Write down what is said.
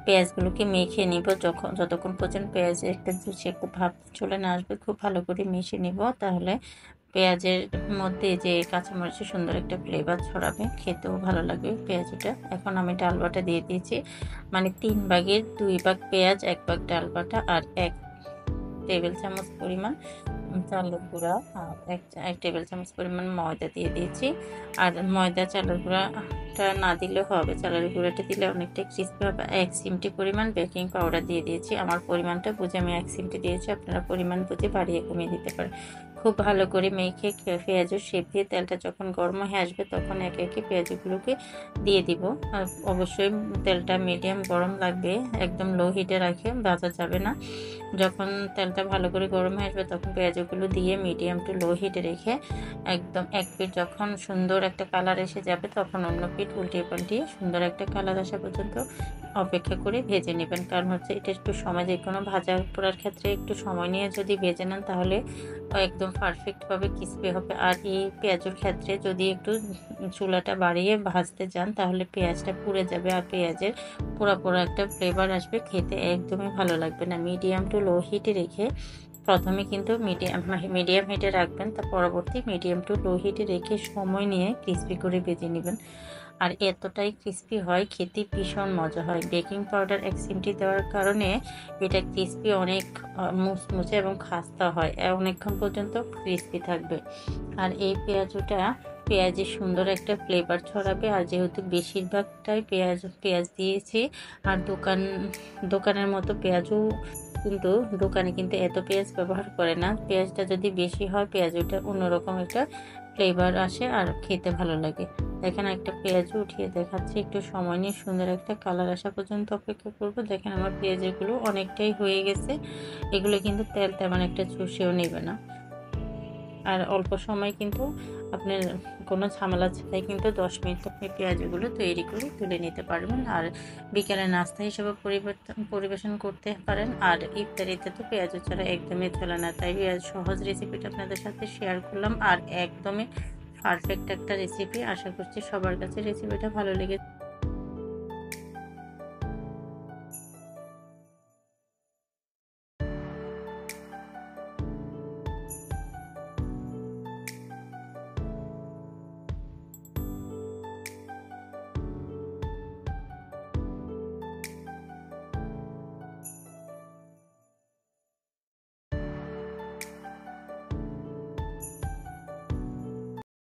পেঁয়াজগুলোকে মেখে নিব। যতক্ষণ পর্যন্ত পেঁয়াজের একটা জুসি একটা ভাব চলে না আসবে, খুব ভালো করে মিশিয়ে নিব। তাহলে পেঁয়াজের মধ্যে যে কাঁচামরিচের সুন্দর একটা ফ্লেভার ছড়াবে, খেতেও ভালো লাগবে পেঁয়াজটা। এখন আমি ডাল বাটা দিয়ে দিয়েছি, মানে 3 ভাগের 2 ভাগ পেঁয়াজ, 1 ভাগ ডাল বাটা, আর 1 টেবিল চামচ পরিমাণ চালের গুঁড়া, আর 1 টেবিল চামচ পরিমাণ ময়দা দিয়ে দিয়েছি। আর ময়দা চালের গুঁড়াটা না দিলেও হবে, চালের গুঁড়াটা দিলে অনেকটা ক্রিস্পি হবে। 1 চিমটি পরিমাণ বেকিং পাউডার দিয়ে দিয়েছি। আমার পরিমাণটা বুঝে আমি 1 চিমটি দিয়েছি, আপনারা পরিমাণ বুঝে বাড়িয়ে কমিয়ে দিতে পারেন। খুব ভালো করে মেখে পেঁয়াজের শেপ দিয়ে তেলটা যখন গরম হয়ে আসবে তখন একে একে পেঁয়াজগুলোকে দিয়ে দিব। আর অবশ্যই তেলটা মিডিয়াম গরম লাগবে, একদম লো হিটে রাখে ভাজা যাবে না। যখন তেলটা ভালো করে গরম হয়ে আসবে তখন পেঁয়াজগুলো দিয়ে মিডিয়াম টু লো হিটে রেখে একদম এক পিঠ যখন সুন্দর একটা কালার এসে যাবে তখন অন্য পিঠ উল্টিয়ে পাল্টিয়ে সুন্দর একটা কালার আসা পর্যন্ত অপেক্ষা করে ভেজে নেবেন। কারণ হচ্ছে এটা একটু সময়, যে কোনো ভাজা পোড়ার ক্ষেত্রে একটু সময় নিয়ে যদি ভেজে নেন তাহলে একদম পারফেক্টভাবে ক্রিস্পি হবে। আর এই পেঁয়াজের ক্ষেত্রে যদি একটু চুলাটা বাড়িয়ে ভাজতে যান তাহলে পেঁয়াজটা পুড়ে যাবে, আর পেঁয়াজের পোড়া পোড়া একটা ফ্লেভার আসবে, খেতে একদমই ভালো লাগবে না। মিডিয়াম টু লো হিটে রেখে প্রথমে কিন্তু মিডিয়াম হিটে রাখবেন, তার পরবর্তী মিডিয়াম টু লো হিটে রেখে সময় নিয়ে ক্রিস্পি করে ভেজে নেবেন। আর এতটাই ক্রিস্পি হয়, খেতে ভীষণ মজা হয়। বেকিং পাউডার 1 চিমটি দেওয়ার কারণে এটা ক্রিস্পি অনেক মুচমুচে এবং খাস্তা হয়, অনেকক্ষণ পর্যন্ত ক্রিস্পি থাকবে। আর এই পেঁয়াজের সুন্দর একটা ফ্লেভার ছড়াবে। আর যেহেতু বেশিরভাগটাই পেঁয়াজ দিয়েছি, আর দোকানের মতো পেঁয়াজও কিন্তু দোকানে কিন্তু এত পেঁয়াজ ব্যবহার করে না। পেঁয়াজটা যদি বেশি হয় পেঁয়াজটা অন্যরকম একটা ফ্লেভার আসে আর খেতে ভালো লাগে। দেখেন একটা পেঁয়াজও উঠিয়ে দেখাচ্ছি, একটু সময় নিয়ে সুন্দর একটা কালার আসা পর্যন্ত অপেক্ষা করব। দেখেন আমার পেঁয়াজগুলো অনেকটাই হয়ে গেছে, এগুলো কিন্তু তেল তেমন একটা চুষেও নেবে না। আর অল্প সময় কিন্তু আপনার কোনো ঝামেলা ছাড়াই কিন্তু 10 মিনিট আপনি পেঁয়াজগুলো তৈরি করে তুলে নিতে পারবেন। আর বিকেলের নাস্তা হিসেবে পরিবেশন করতে পারেন। আর ইফতারিতে তো পেঁয়াজ ছাড়া একদমই চলে না, তাই সহজ রেসিপিটা আপনাদের সাথে শেয়ার করলাম। আর একদমই পারফেক্ট একটা রেসিপি, আশা করছি সবার কাছে রেসিপিটা ভালো লেগেছে।